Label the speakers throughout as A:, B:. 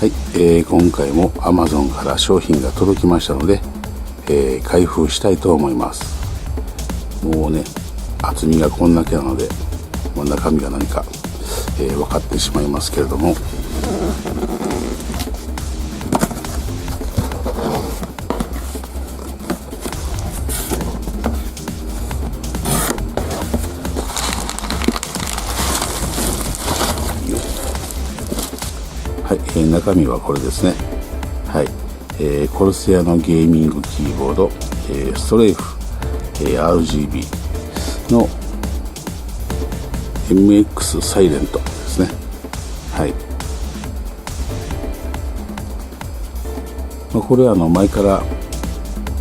A: はい、今回も Amazon から商品が届きましたので、開封したいと思います。もうね、厚みがこんだけなので、中身が何か、分かってしまいますけれども、はい、中身はこれですね。はい、コルセアのゲーミングキーボード、ストレイフ、RGB の MX サイレントですね。はい。これは前から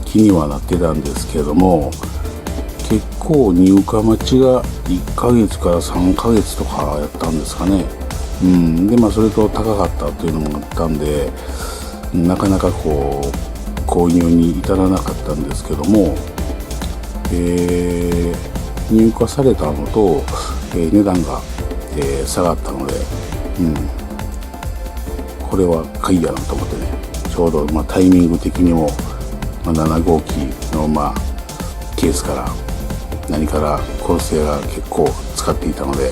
A: 気にはなってたんですけれども、結構入荷待ちが1ヶ月から3ヶ月とかやったんですかね。でそれと高かったというのもあったんで、なかなか購入に至らなかったんですけども、入荷されたのと、値段が、下がったので、これは買いやなと思ってね、ちょうど、タイミング的にも、7号機の、ケースから何からコルセアが結構使っていたので、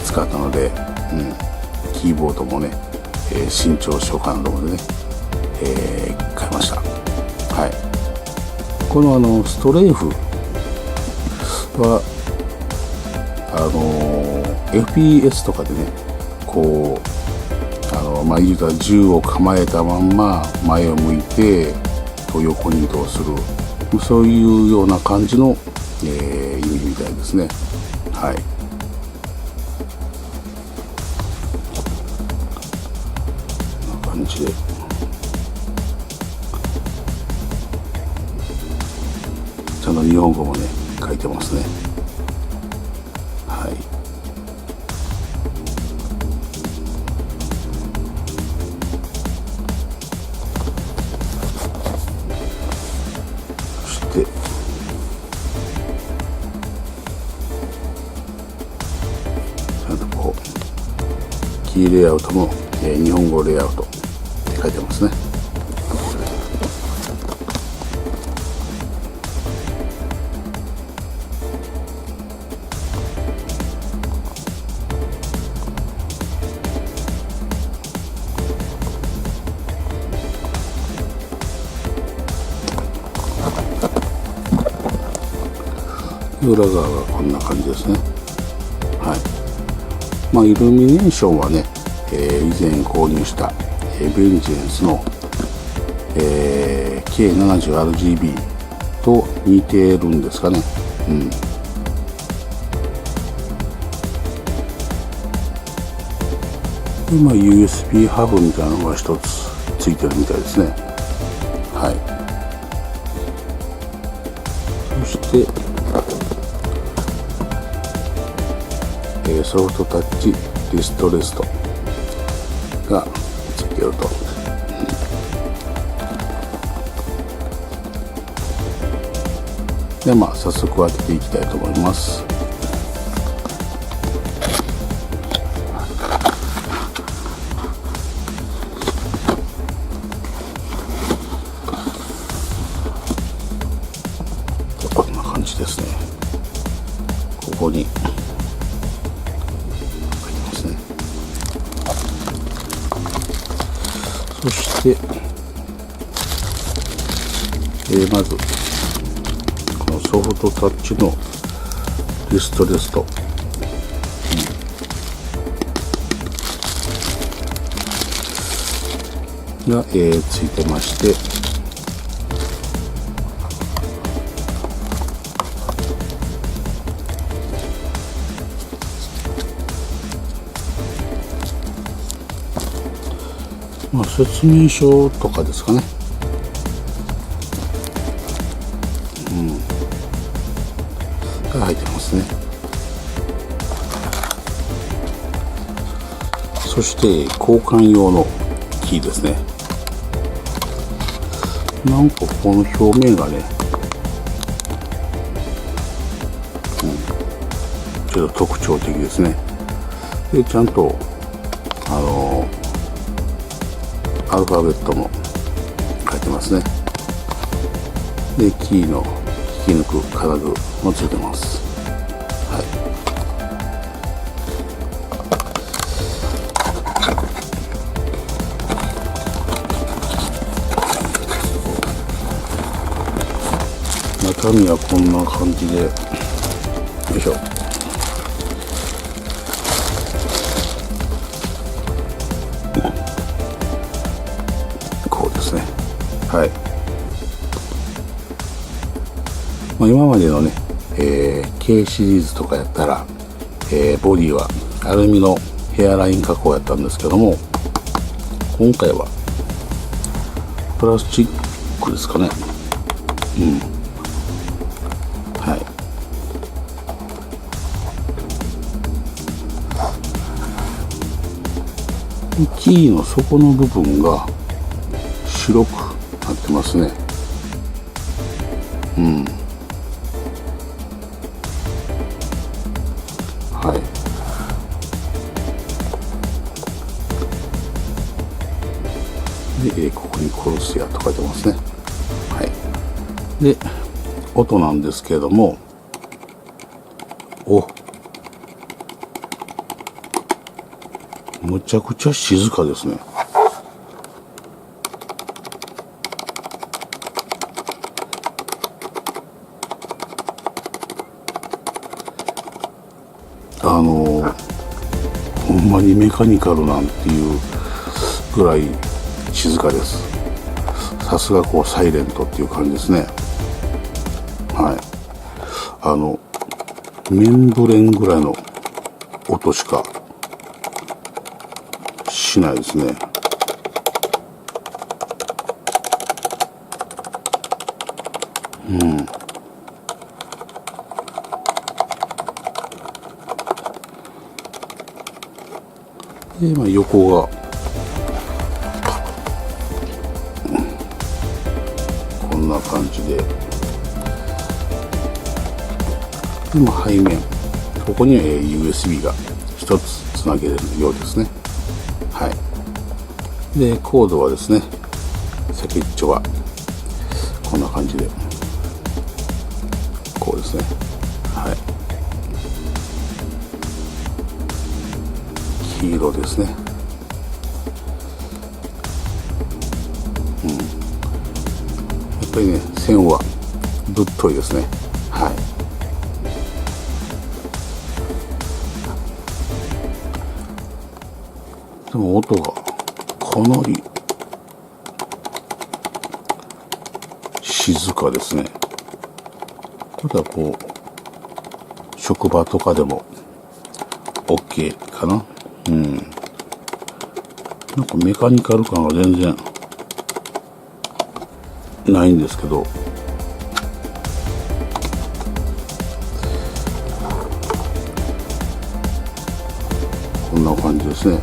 A: 使ったので、キーボードもね、新調しようかなと思ってね、買いました。はい。このストレイフはFPS とかでね、言うたら銃を構えたまんま前を向いて横に移動する、そういうような感じの、意味みたいですね。はい。こんな感じで。ちゃんと日本語もね書いてますね。はい。そしてちゃんとキーレイアウトも、日本語レイアウトって書いてますね。裏側がこんな感じですね。はい。イルミネーションはね、以前購入した、ベンジェンスの、K70RGB と似てるんですかね。今 USB ハブみたいなのが一つついてるみたいですね。はい。そしてソフトタッチリストレストがついていると。で早速開けていきたいと思います。こんな感じですね。ここにそして、まずこのソフトタッチのリストレスト、が、ついてまして、説明書とかですかね。が入ってますね。そして交換用のキーですね。なんかこの表面がね、ちょっと特徴的ですね。でちゃんとアルファベットも書いてますね。でキーの引き抜く金具もついてます。はい。中身はこんな感じで、よいしょ。こうですね。はい。今までのね、K シリーズとかやったら、ボディはアルミのヘアライン加工やったんですけども、今回はプラスチックですかね。はい。キーの底の部分が白くなってますね。はい。で、ここにコルセアと書いてますね。はい。で、音なんですけれども、むちゃくちゃ静かですね。ほんまにメカニカルなんていうぐらい静かです。さすがこうサイレントっていう感じですね。はい。メンブレンぐらいの音しかしないですね。で、横がこんな感じで、背面ここには USB が一つつなげれるようですね。はい。でコードはですね、先っちょはこんな感じでこうですね。はい。黄色ですね。やっぱりね、線はぶっといですね。はい。でも音がかなり静かですね。ただこう職場とかでも OK かな。なんかメカニカル感が全然ないんですけど、こんな感じですね。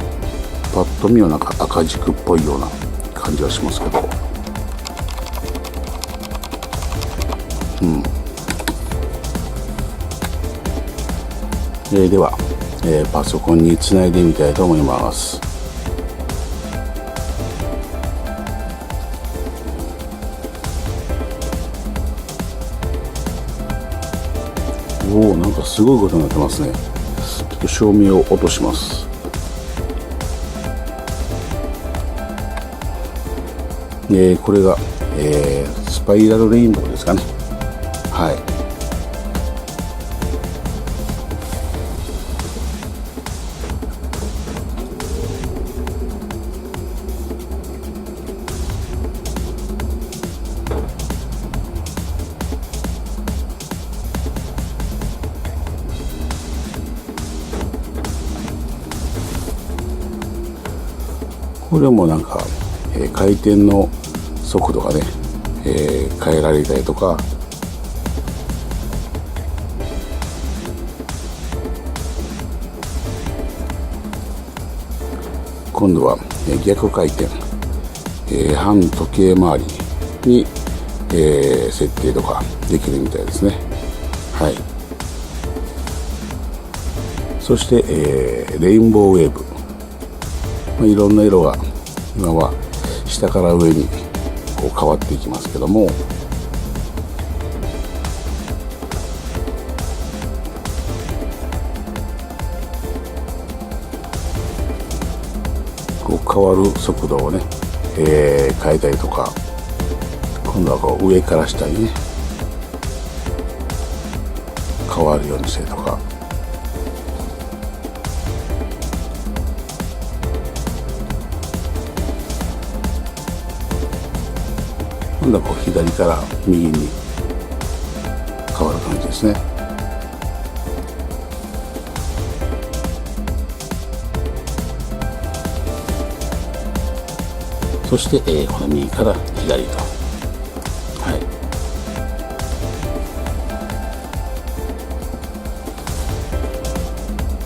A: パッと見はなんか赤軸っぽいような感じはしますけど、では、パソコンにつないでみたいと思います。なんかすごいことになってますね。ちょっと照明を落とします。これが、スパイラルレインボーですかね。はい。これもなんか、回転の速度がね、変えられたりとか、今度は、逆回転、反時計回りに、設定とかできるみたいですね。はい。そして、レインボーウェーブ、いろんな色が今は、下から上にこう変わっていきますけども、こう変わる速度をね、変えたりとか、今度はこう上から下にね変わるようにしたりとか、今度はこう左から右に変わる感じですね。そして、この右から左と、は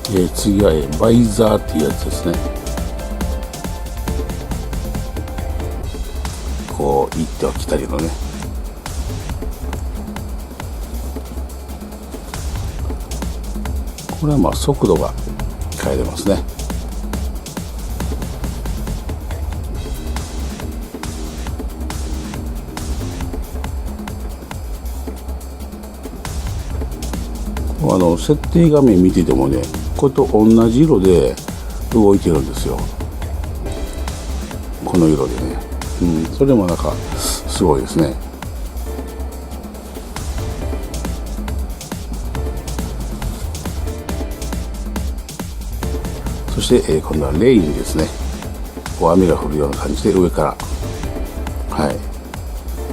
A: い、次は、バイザーっていうやつですね。こう行っては来たりのね、これはまあ速度が変えれますね。設定画面見ててもね、これと同じ色で動いてるんですよ、この色でね。それもなんかすごいですね。そして、今度はレインですね。こう雨が降るような感じで上から、はい、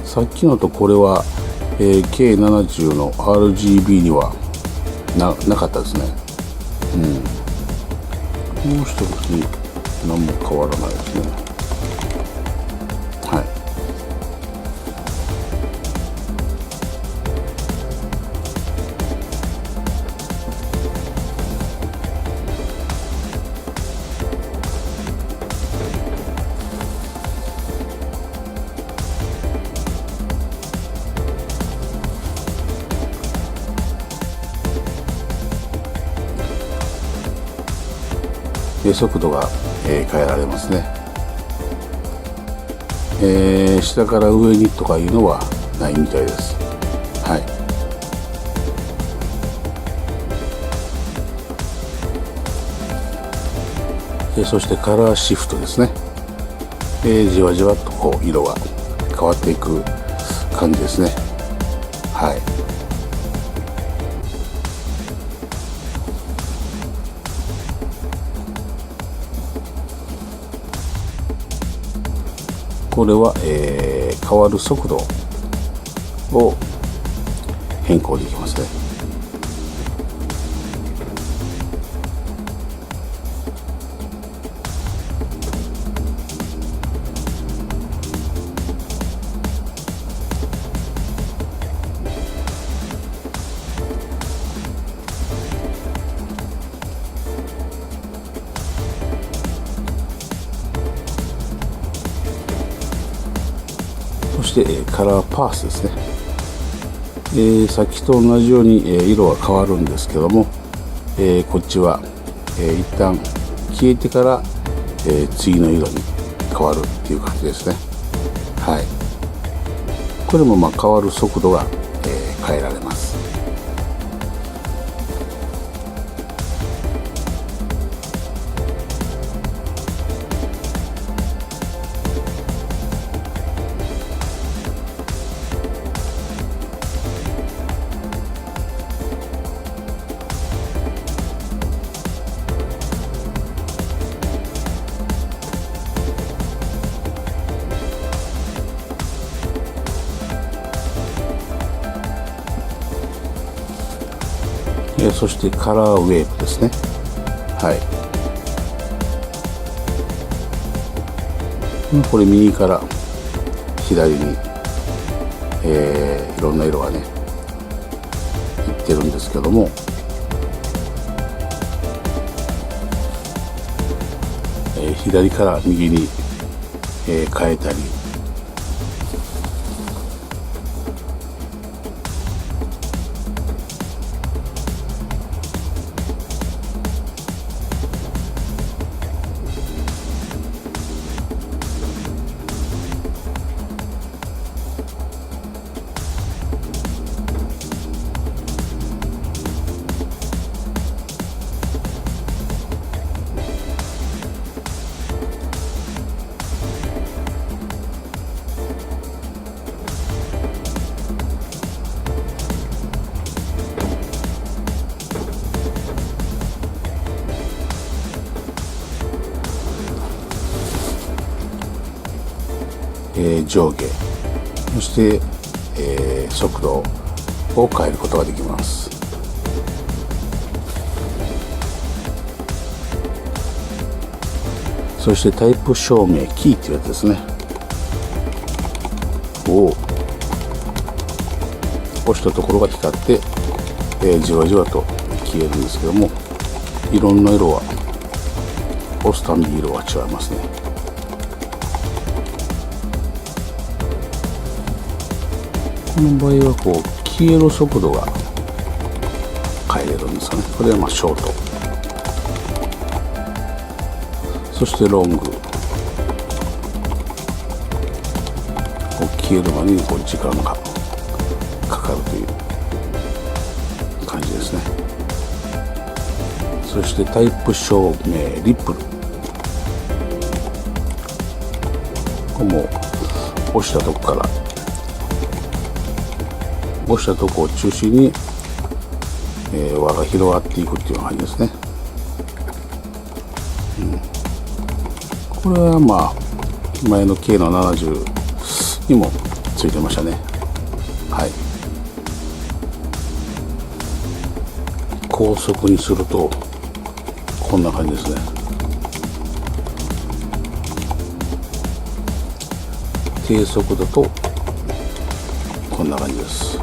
A: さっきのとこれは、K70 の RGB にはなかったですね。もう一つ何も変わらないですね。はい速度が、変えられますね。下から上にとかいうのはないみたいです。はい。そしてカラーシフトですね。じわじわっとこう色が変わっていく感じですね。はい。これは、変わる速度を変更できますね。そして、カラーパースですね。さっきと同じように、色は変わるんですけども、こっちは、一旦消えてから、次の色に変わるっていう感じですね。はい。これもまあ変わる速度が、変えられます。そしてカラーウェーブですね。はい。これ右から左に、いろんな色がねいってるんですけども、左から右に、変えたり、上下、そして、速度を変えることができます。そしてタイプ証明キーっていうやつですね。を押したところが光って、じわじわと消えるんですけども、いろんな色は押すたびに色は違いますね。この場合はこう消える速度が変えれるんですかね。これはショート、そしてロング、消えるまでに時間がかかるという感じですね。そしてタイプ証明リップル、これも押したとこから押したとこを中心に、輪が広がっていくっていう感じですね。これは前の K の70にもついてましたね。はい。高速にするとこんな感じですね。低速だとこんな感じです。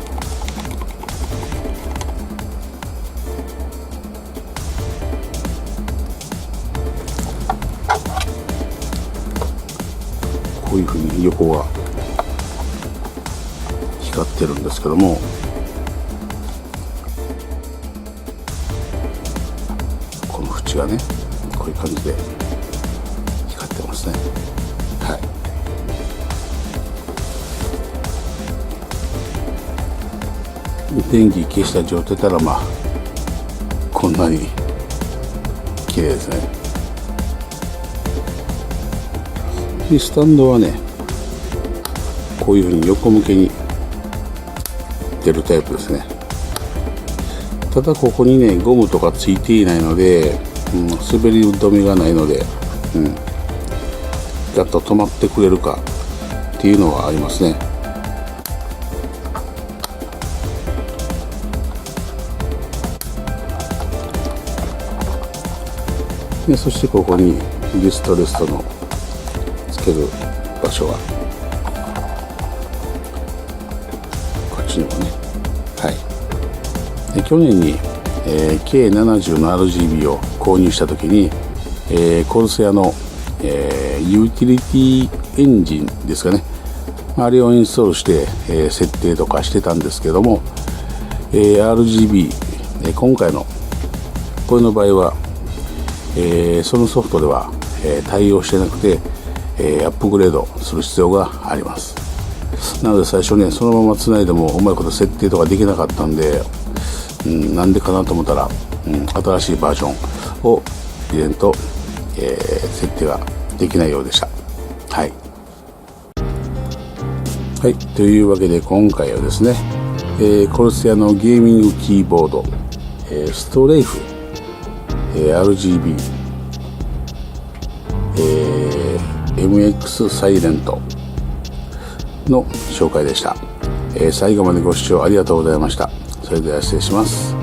A: こういうふうに横が光ってるんですけども、この縁がねこういう感じで光ってますね。はい。電気消した状態たらこんなに綺麗ですね。でスタンドはねこういうふうに横向けに出るタイプですね。ただここにねゴムとかついていないので、滑り止めがないので、ガッと止まってくれるかっていうのはありますね。でそしてここにリストレストのつける場所がこっちにもね。はい。で去年に、K70 の RGB を購入した時に、コルセアの、ユーティリティエンジンですかね、あれをインストールして、設定とかしてたんですけども、RGB、今回のこれの場合は、そのソフトでは、対応してなくて、アップグレードする必要があります。なので最初ねそのままつないでもうまいこと設定とかできなかったんで、なんでかなと思ったら、新しいバージョンを入れんと、設定ができないようでした。はい、はい、というわけで今回はですね、コルセアのゲーミングキーボード、ストレイフ、RGB、MX サイレントの紹介でした。最後までご視聴ありがとうございました。それでは失礼します。